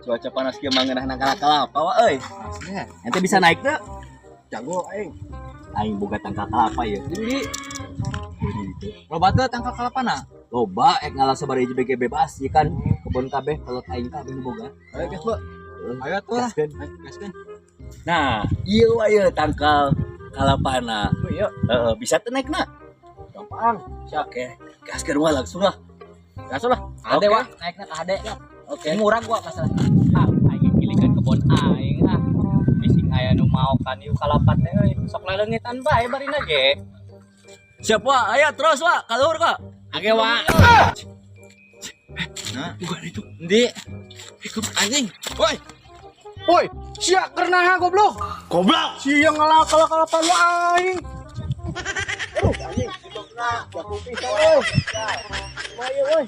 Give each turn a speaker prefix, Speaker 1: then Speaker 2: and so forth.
Speaker 1: Cuaca panas kieu mah ngeunah nangkala kelapa wa euy. Ente bisa naik teu?
Speaker 2: Jago aing.
Speaker 1: Aing boga tangkal kelapa ya.
Speaker 2: Jadi loba teh tangkal kalapana.
Speaker 1: Loba ek ngalah sabari BG bebas ikan kebun kabeh kalau aing kabeh nu boga.
Speaker 2: Ayo guys, Bu. Ayo tuh lah.
Speaker 1: Gaskeun.
Speaker 2: Gaskeun.
Speaker 1: Nah, ieu aya tangkal kalapana.
Speaker 2: Bu, yuk.
Speaker 1: Heeh, bisa teu naikna?
Speaker 2: Gampang.
Speaker 1: Oke, gaskeun wa langsung lah.
Speaker 2: Gasol lah. Ade wa, naiknya ka ade.
Speaker 1: Oke.
Speaker 2: Murah gua masalah.
Speaker 3: Aing gilikan kebon aing bising aya nu maokan ieu kalapat teh euy sok lelengitan bae barina ge.
Speaker 1: Siap wa, aya terus wa, kaluhur ka.
Speaker 3: Age wa.
Speaker 2: Nah,
Speaker 1: Bukan itu.
Speaker 2: Di ikut anjing. Woi. Woi, sia kernaha goblok.
Speaker 1: Goblok.
Speaker 2: Sia ngalak-kalapan lu aing. Aduh, anjing, ditokna, jago pisau. Woi, woi.